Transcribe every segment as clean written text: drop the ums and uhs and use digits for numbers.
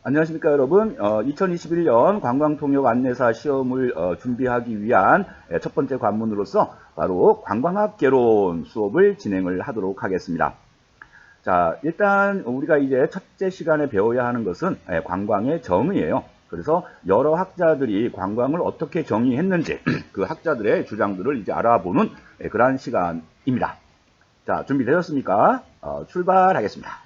안녕하십니까 여러분. 2021년 관광통역 안내사 시험을 준비하기 위한 첫 번째 관문으로서 바로 관광학 개론 수업을 진행을 하도록 하겠습니다. 자, 일단 우리가 이제 첫째 시간에 배워야 하는 것은 관광의 정의예요. 그래서 여러 학자들이 관광을 어떻게 정의했는지 그 학자들의 주장들을 이제 알아보는 그러한 시간입니다. 자, 준비되셨습니까? 출발하겠습니다.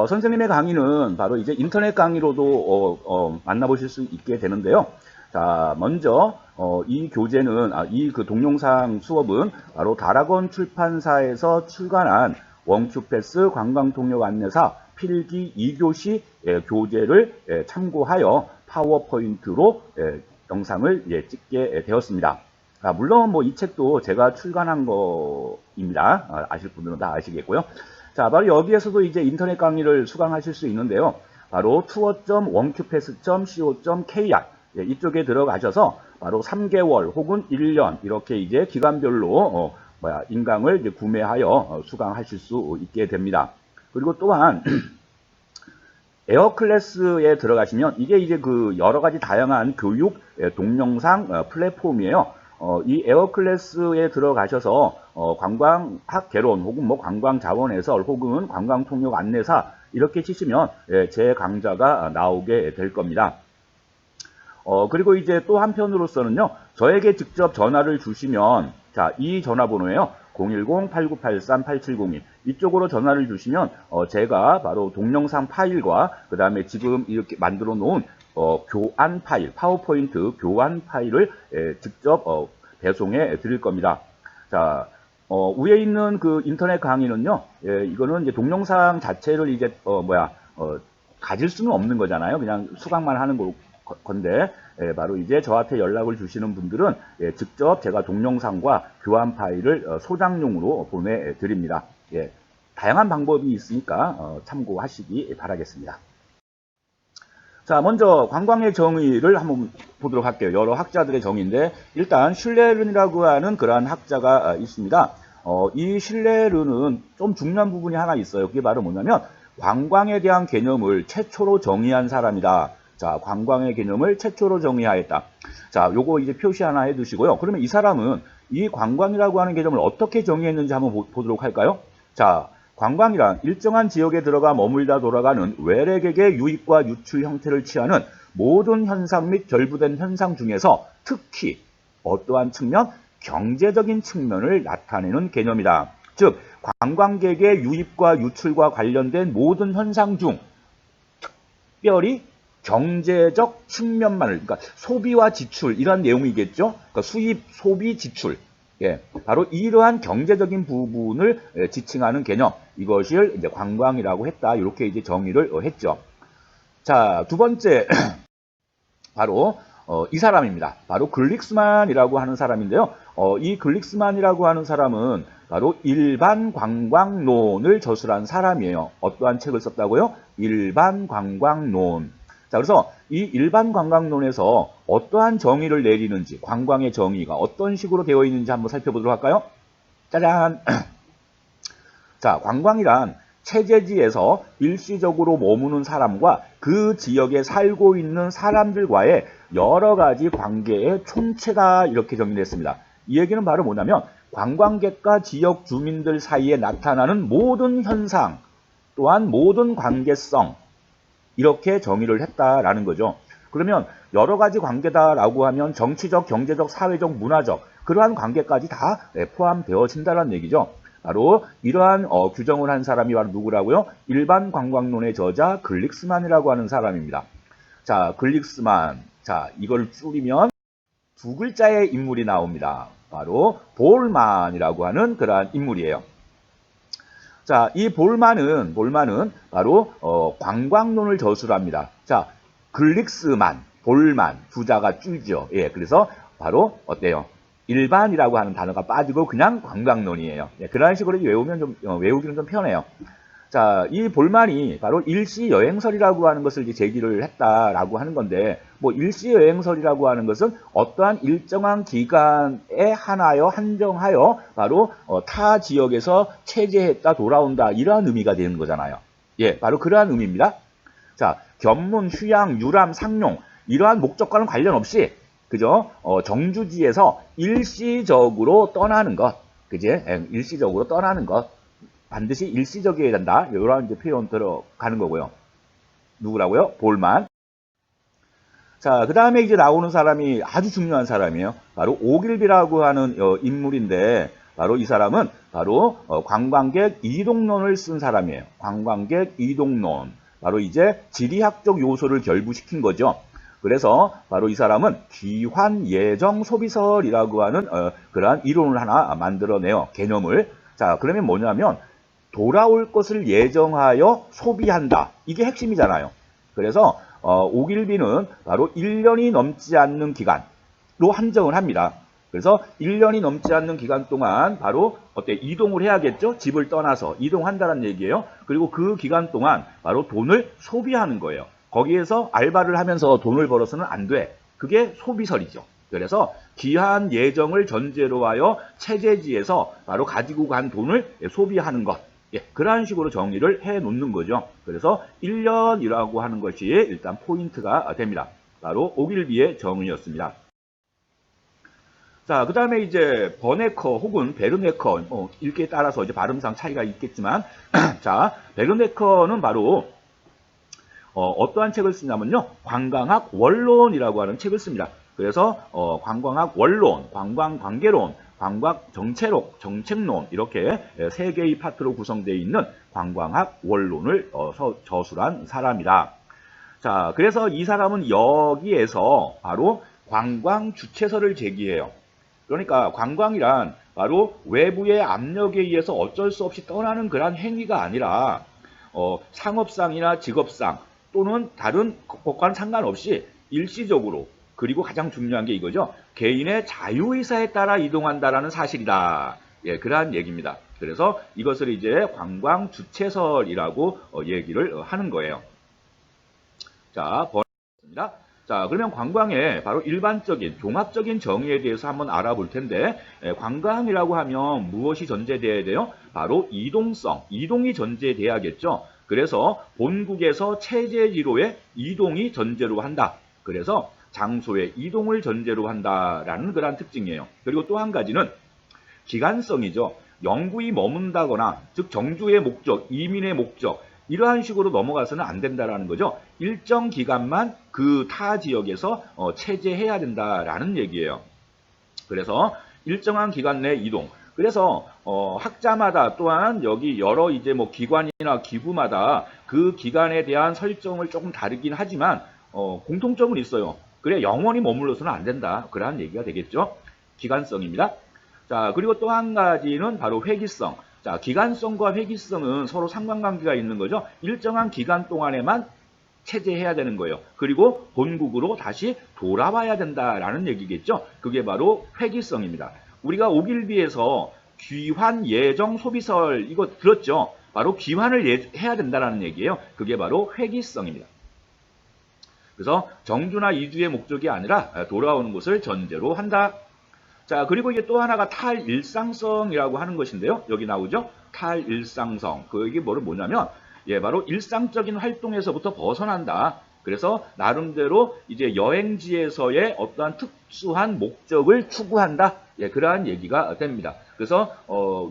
선생님의 강의는 바로 이제 인터넷 강의로도 만나보실 수 있게 되는데요. 자, 먼저 이 교재는 이 그 동영상 수업은 바로 다락원 출판사에서 출간한 원큐패스 관광통역 안내사 필기 2교시 교재를 참고하여 파워포인트로 영상을 찍게 되었습니다. 물론 뭐 이 책도 제가 출간한 거입니다. 아실 분들은 다 아시겠고요. 자, 바로 여기에서도 이제 인터넷 강의를 수강하실 수 있는데요. 바로 tour.onqpass.co.kr 이쪽에 들어가셔서 바로 3개월 혹은 1년 이렇게 이제 기간별로 인강을 이제 구매하여 수강하실 수 있게 됩니다. 그리고 또한 에어클래스에 들어가시면 이게 이제 그 여러 가지 다양한 교육 동영상 플랫폼이에요. 이 에어클래스에 들어가셔서 관광학 개론 혹은 뭐 관광자원 해설 혹은 관광통역 안내사 이렇게 치시면 제 강좌가 나오게 될 겁니다. 그리고 이제 또 한편으로서는요, 저에게 직접 전화를 주시면, 자, 이 전화번호예요. 010-8983-8702 이쪽으로 전화를 주시면 제가 바로 동영상 파일과 그 다음에 지금 이렇게 만들어 놓은 교안 파일, 파워포인트 교안 파일을 직접 배송해 드릴 겁니다. 자, 위에 있는 그 인터넷 강의는요, 이거는 이제 동영상 자체를 이제 가질 수는 없는 거잖아요. 그냥 수강만 하는 건데, 바로 이제 저한테 연락을 주시는 분들은 직접 제가 동영상과 교환 파일을 소장용으로 보내드립니다. 다양한 방법이 있으니까 참고하시기 바라겠습니다. 자, 먼저 관광의 정의를 한번 보도록 할게요. 여러 학자들의 정의인데 일단 슐레른이라고 하는 그러한 학자가 있습니다. 이 슐레른은 좀 중요한 부분이 하나 있어요. 그게 바로 뭐냐면 관광에 대한 개념을 최초로 정의한 사람이다. 자, 관광의 개념을 최초로 정의하였다. 자, 요거 이제 표시 하나 해두시고요. 그러면 이 사람은 이 관광이라고 하는 개념을 어떻게 정의했는지 한번 보도록 할까요? 자, 관광이란 일정한 지역에 들어가 머물다 돌아가는 외래객의 유입과 유출 형태를 취하는 모든 현상 및 결부된 현상 중에서 특히 어떠한 측면, 경제적인 측면을 나타내는 개념이다. 즉, 관광객의 유입과 유출과 관련된 모든 현상 중 특별히 경제적 측면만을, 그러니까 소비와 지출 이런 내용이겠죠. 그러니까 수입, 소비, 지출. 바로 이러한 경제적인 부분을 지칭하는 개념, 이것을 이제 관광이라고 했다. 이렇게 이제 정의를 했죠. 자, 두 번째 바로 이 사람입니다. 바로 글릭스만이라고 하는 사람인데요. 이 글릭스만이라고 하는 사람은 바로 일반 관광론을 저술한 사람이에요. 어떠한 책을 썼다고요? 일반 관광론. 자, 그래서 이 일반 관광론에서 어떠한 정의를 내리는지, 관광의 정의가 어떤 식으로 되어 있는지 한번 살펴보도록 할까요? 짜잔! 자, 관광이란 체제지에서 일시적으로 머무는 사람과 그 지역에 살고 있는 사람들과의 여러 가지 관계의 총체다. 이렇게 정의됐습니다. 이 얘기는 바로 뭐냐면 관광객과 지역 주민들 사이에 나타나는 모든 현상, 또한 모든 관계성, 이렇게 정의를 했다라는 거죠. 그러면 여러 가지 관계다라고 하면 정치적, 경제적, 사회적, 문화적 그러한 관계까지 다 포함되어진다는 얘기죠. 바로 이러한 규정을 한 사람이 바로 누구라고요? 일반 관광론의 저자 글릭스만이라고 하는 사람입니다. 자, 글릭스만. 자, 이걸 줄이면 두 글자의 인물이 나옵니다. 바로 볼만이라고 하는 그러한 인물이에요. 자, 이 볼만은 바로 관광론을 저술합니다. 자, 글릭스만, 볼만 두 자가 줄죠. 그래서 바로 어때요? 일반이라고 하는 단어가 빠지고 그냥 관광론이에요. 그런 식으로 외우기는 좀 편해요. 자, 이 볼만이 바로 일시여행설이라고 하는 것을 이제 제기를 했다라고 하는 건데, 뭐 일시여행설이라고 하는 것은 어떠한 일정한 기간에 한정하여 바로 타 지역에서 체제했다 돌아온다 이러한 의미가 되는 거잖아요. 바로 그러한 의미입니다. 자, 견문, 휴양, 유람, 상용 이러한 목적과는 관련 없이 그죠? 정주지에서 일시적으로 떠나는 것, 그지? 일시적으로 떠나는 것, 반드시 일시적이어야 된다. 이런 이제 표현 들어가는 거고요. 누구라고요? 볼만. 자, 그 다음에 이제 나오는 사람이 아주 중요한 사람이에요. 바로 오길비라고 하는 인물인데, 바로 이 사람은 바로 관광객 이동론을 쓴 사람이에요. 관광객 이동론. 바로 이제 지리학적 요소를 결부시킨 거죠. 그래서 바로 이 사람은 기환 예정 소비설이라고 하는 그러한 이론을 하나 만들어내요. 개념을. 자, 그러면 뭐냐면 돌아올 것을 예정하여 소비한다. 이게 핵심이잖아요. 그래서 오길비는 바로 1년이 넘지 않는 기간로 한정을 합니다. 그래서 1년이 넘지 않는 기간 동안 바로 이동을 해야겠죠? 집을 떠나서 이동한다는 얘기예요. 그리고 그 기간 동안 바로 돈을 소비하는 거예요. 거기에서 알바를 하면서 돈을 벌어서는 안 돼. 그게 소비설이죠. 그래서 기한 예정을 전제로 하여 체제지에서 바로 가지고 간 돈을 소비하는 것. 예, 그러한 식으로 정리를 해 놓는 거죠. 그래서 1년이라고 하는 것이 일단 포인트가 됩니다. 바로 오길비의 정의였습니다. 자, 그 다음에 이제 버네커 혹은 베르네커, 읽기에 따라서 이제 발음상 차이가 있겠지만, 자, 베르네커는 바로 어떠한 책을 쓰냐면요, 관광학 원론이라고 하는 책을 씁니다. 그래서 관광학 원론, 관광관계론, 관광 정책론 이렇게 세 개의 파트로 구성되어 있는 관광학 원론을 저술한 사람이다. 자, 그래서 이 사람은 여기에서 바로 관광 주체설을 제기해요. 그러니까 관광이란 바로 외부의 압력에 의해서 어쩔 수 없이 떠나는 그런 행위가 아니라 상업상이나 직업상 또는 다른 것과는 상관없이 일시적으로, 그리고 가장 중요한 게 이거죠. 개인의 자유의사에 따라 이동한다라는 사실이다. 예, 그러한 얘기입니다. 그래서 이것을 이제 관광 주체설이라고 얘기를 하는 거예요. 자, 번역입니다. 자, 그러면 관광의 바로 일반적인 종합적인 정의에 대해서 한번 알아볼 텐데, 관광이라고 하면 무엇이 전제되어야 돼요? 바로 이동성, 이동이 전제돼야겠죠. 그래서 본국에서 체제지로의 이동이 전제로 한다. 그래서 장소의 이동을 전제로 한다라는 그런 특징이에요. 그리고 또 한 가지는 기간성이죠. 영구히 머문다거나, 즉 정주의 목적, 이민의 목적, 이러한 식으로 넘어가서는 안 된다라는 거죠. 일정 기간만 그 타 지역에서 체제해야 된다라는 얘기예요. 그래서 일정한 기간 내 이동. 그래서 학자마다 또한 여기 여러 이제 뭐 기관이나 기구마다 그 기간에 대한 설정을 조금 다르긴 하지만 공통점은 있어요. 그래 영원히 머물러서는 안 된다. 그러한 얘기가 되겠죠. 기간성입니다. 자, 그리고 또 한 가지는 바로 회기성. 자, 기간성과 회기성은 서로 상관관계가 있는 거죠. 일정한 기간 동안에만 체제해야 되는 거예요. 그리고 본국으로 다시 돌아와야 된다라는 얘기겠죠. 그게 바로 회기성입니다. 우리가 오길비에서 귀환 예정 소비설 이거 들었죠. 바로 귀환을 해야 된다라는 얘기예요. 그게 바로 회기성입니다. 그래서 정주나 이주의 목적이 아니라 돌아오는 것을 전제로 한다. 자, 그리고 이게 또 하나가 탈일상성이라고 하는 것인데요. 여기 나오죠. 탈일상성. 이게 뭐냐면, 예, 바로 일상적인 활동에서부터 벗어난다. 그래서 나름대로 이제 여행지에서의 어떠한 특수한 목적을 추구한다. 예, 그러한 얘기가 됩니다. 그래서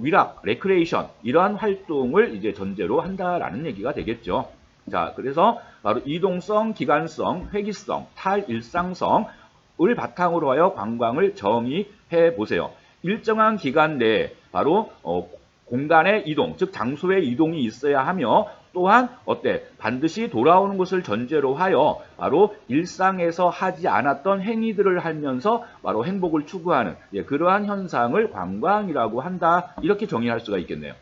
위락, 레크레이션 이러한 활동을 이제 전제로 한다라는 얘기가 되겠죠. 자, 그래서 바로 이동성, 기간성, 회기성, 탈일상성을 바탕으로 하여 관광을 정의해 보세요. 일정한 기간 내에 바로 공간의 이동, 즉 장소의 이동이 있어야 하며 또한 반드시 돌아오는 것을 전제로 하여 바로 일상에서 하지 않았던 행위들을 하면서 바로 행복을 추구하는 그러한 현상을 관광이라고 한다. 이렇게 정의할 수가 있겠네요.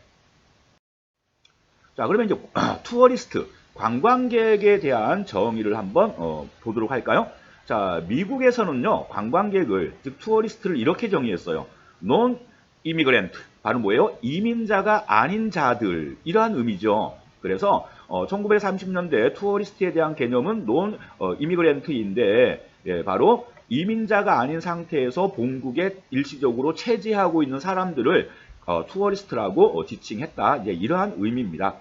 자, 그러면 이제 투어리스트, 관광객에 대한 정의를 한번 보도록 할까요? 자, 미국에서는요, 관광객을, 즉 투어리스트를 이렇게 정의했어요. non-immigrant, 바로 뭐예요? 이민자가 아닌 자들, 이러한 의미죠. 그래서 1930년대 투어리스트에 대한 개념은 non-immigrant인데, 예, 바로 이민자가 아닌 상태에서 본국에 일시적으로 체제하고 있는 사람들을 투어리스트라고 지칭했다. 이제 이러한 의미입니다.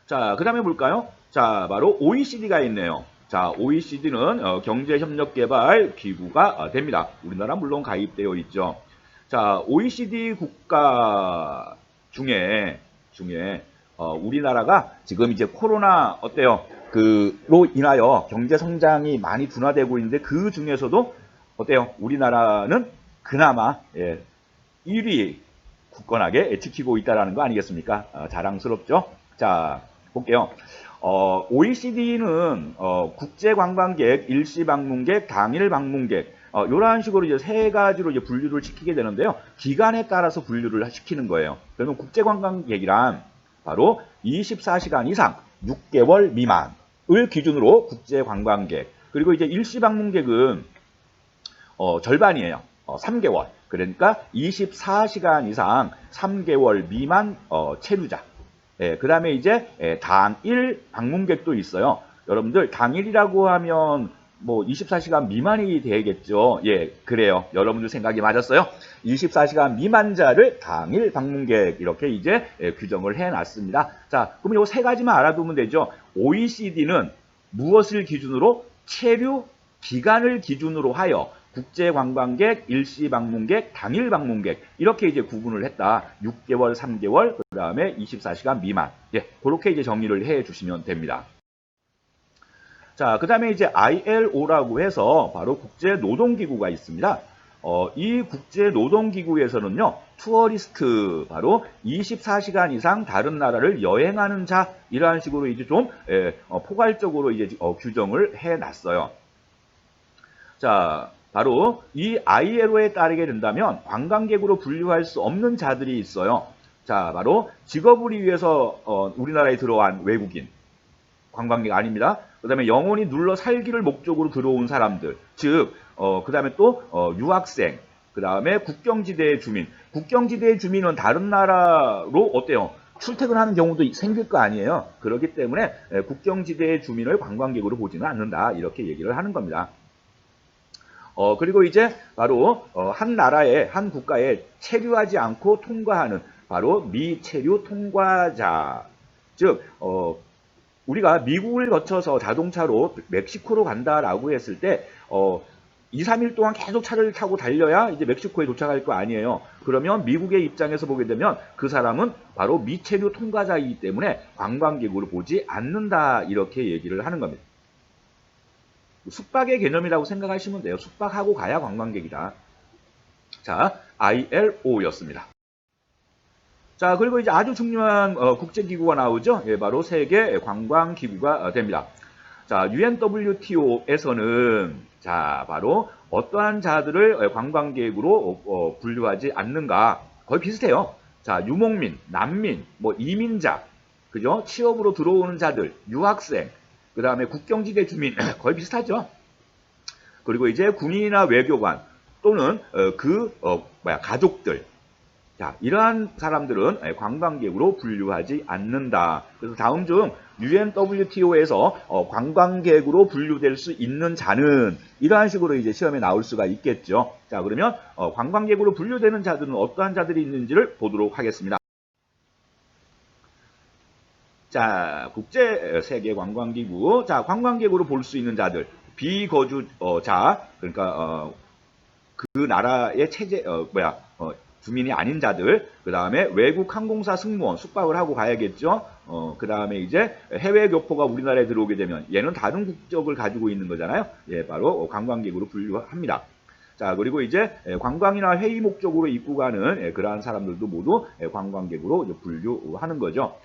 자, 그 다음에 볼까요? 자, 바로 OECD가 있네요. 자, OECD는 경제협력개발기구가 됩니다. 우리나라 물론 가입되어 있죠. 자, OECD 국가 중에 우리나라가 지금 이제 코로나 어때요? 그로 인하여 경제 성장이 많이 둔화되고 있는데 그 중에서도 어때요? 우리나라는 그나마 1위 굳건하게 지키고 있다라는 거 아니겠습니까? 자랑스럽죠? 자, 볼게요. OECD는 국제관광객, 일시방문객, 당일방문객 이런 식으로 이제 세 가지로 이제 분류를 시키게 되는데요. 기간에 따라서 분류를 시키는 거예요. 그러면 국제관광객이란 바로 24시간 이상 6개월 미만을 기준으로 국제관광객. 그리고 이제 일시방문객은 절반이에요. 3개월. 그러니까 24시간 이상 3개월 미만 체류자. 그 다음에 이제 당일 방문객도 있어요. 여러분들 당일이라고 하면 뭐 24시간 미만이 되겠죠. 예, 그래요. 여러분들 생각이 맞았어요. 24시간 미만자를 당일 방문객 이렇게 이제 규정을 해놨습니다. 자, 그러면 이 세 가지만 알아두면 되죠. OECD는 무엇을 기준으로? 체류 기간을 기준으로 하여 국제관광객, 일시방문객, 당일방문객 이렇게 이제 구분을 했다. 6개월, 3개월, 그 다음에 24시간 미만. 예, 그렇게 이제 정리를 해 주시면 됩니다. 자, 그 다음에 이제 ILO라고 해서 바로 국제노동기구가 있습니다. 이 국제노동기구에서는요, 투어리스트, 바로 24시간 이상 다른 나라를 여행하는 자, 이러한 식으로 이제 좀, 포괄적으로 이제 규정을 해 놨어요. 자, 바로 이 ILO에 따르게 된다면 관광객으로 분류할 수 없는 자들이 있어요. 자, 바로 직업을 위해서 우리나라에 들어온 외국인, 관광객 아닙니다. 그 다음에 영원히 눌러 살기를 목적으로 들어온 사람들, 즉, 그 다음에 또 유학생, 그 다음에 국경지대의 주민. 국경지대의 주민은 다른 나라로 어때요? 출퇴근하는 경우도 생길 거 아니에요. 그렇기 때문에 국경지대의 주민을 관광객으로 보지는 않는다. 이렇게 얘기를 하는 겁니다. 그리고 이제 바로 한 나라에, 한 국가에 체류하지 않고 통과하는 바로 미체류 통과자. 즉 우리가 미국을 거쳐서 자동차로 멕시코로 간다라고 했을 때 2, 3일 동안 계속 차를 타고 달려야 이제 멕시코에 도착할 거 아니에요. 그러면 미국의 입장에서 보게 되면 그 사람은 바로 미체류 통과자이기 때문에 관광객으로 보지 않는다. 이렇게 얘기를 하는 겁니다. 숙박의 개념이라고 생각하시면 돼요. 숙박하고 가야 관광객이다. 자, ILO였습니다. 자, 그리고 이제 아주 중요한 국제기구가 나오죠. 예, 바로 세계관광기구가 됩니다. 자, UNWTO에서는 자, 바로 어떠한 자들을 관광객으로 분류하지 않는가. 거의 비슷해요. 자, 유목민, 난민, 뭐 이민자, 그죠? 취업으로 들어오는 자들, 유학생, 그 다음에 국경지대 주민 거의 비슷하죠. 그리고 이제 군인이나 외교관 또는 가족들. 자, 이러한 사람들은 관광객으로 분류하지 않는다. 그래서 다음 중 UNWTO에서 관광객으로 분류될 수 있는 자는 이러한 식으로 이제 시험에 나올 수가 있겠죠. 자, 그러면 관광객으로 분류되는 자들은 어떠한 자들이 있는지를 보도록 하겠습니다. 자, 세계관광기구. 자, 관광객으로 볼 수 있는 자들. 비거주자, 그러니까, 그 나라의 주민이 아닌 자들. 그 다음에 외국 항공사 승무원, 숙박을 하고 가야겠죠. 그 다음에 이제 해외 교포가 우리나라에 들어오게 되면 얘는 다른 국적을 가지고 있는 거잖아요. 예, 바로 관광객으로 분류합니다. 자, 그리고 이제 관광이나 회의 목적으로 입국하는 그러한 사람들도 모두 관광객으로 분류하는 거죠.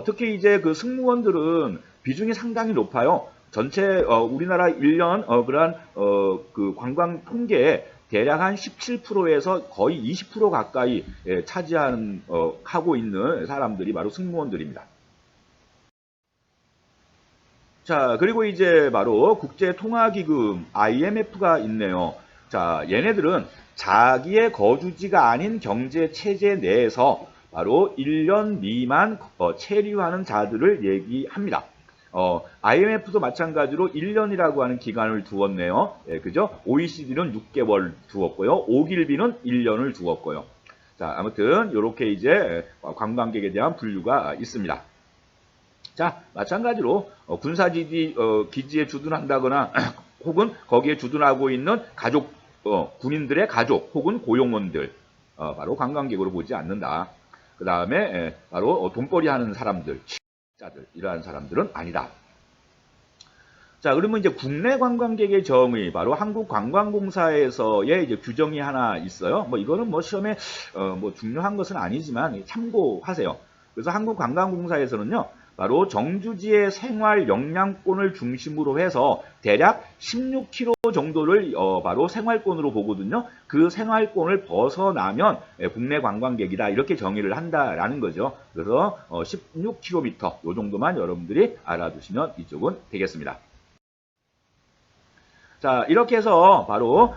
특히 이제 그 승무원들은 비중이 상당히 높아요. 전체 우리나라 1년 그러한 그 관광 통계에 대략 한 17%에서 거의 20% 가까이 차지하는 하고 있는 사람들이 바로 승무원들입니다. 자, 그리고 이제 바로 국제통화기금 IMF가 있네요. 자, 얘네들은 자기의 거주지가 아닌 경제체제 내에서 바로 1년 미만 체류하는 자들을 얘기합니다. IMF도 마찬가지로 1년이라고 하는 기간을 두었네요. 예, 그죠? OECD는 6개월 두었고요. 오길비는 1년을 두었고요. 자, 아무튼 이렇게 이제 관광객에 대한 분류가 있습니다. 자, 마찬가지로 군사지지 기지에 주둔한다거나 혹은 거기에 주둔하고 있는 가족, 군인들의 가족 혹은 고용원들, 바로 관광객으로 보지 않는다. 그 다음에 바로 돈벌이 하는 사람들, 자들 이러한 사람들은 아니다. 자, 그러면 이제 국내 관광객의 정의, 바로 한국관광공사에서의 이제 규정이 하나 있어요. 뭐 이거는 뭐 시험에 뭐 중요한 것은 아니지만 참고하세요. 그래서 한국관광공사에서는요, 바로 정주지의 생활 영양권을 중심으로 해서 대략 16km 정도를 바로 생활권으로 보거든요. 그 생활권을 벗어나면 국내 관광객이다, 이렇게 정의를 한다라는 거죠. 그래서 16km 요 정도만 여러분들이 알아두시면 이쪽은 되겠습니다. 자, 이렇게 해서 바로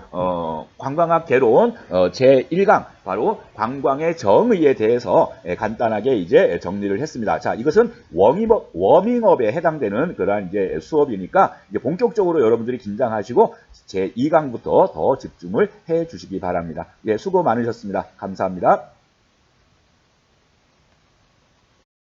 관광학 개론 제1강 바로 관광의 정의에 대해서 간단하게 이제 정리를 했습니다. 자, 이것은 워밍업에 해당되는 그러한 이제 수업이니까 이제 본격적으로 여러분들이 긴장하시고 제2강부터 더 집중을 해 주시기 바랍니다. 예, 수고 많으셨습니다. 감사합니다.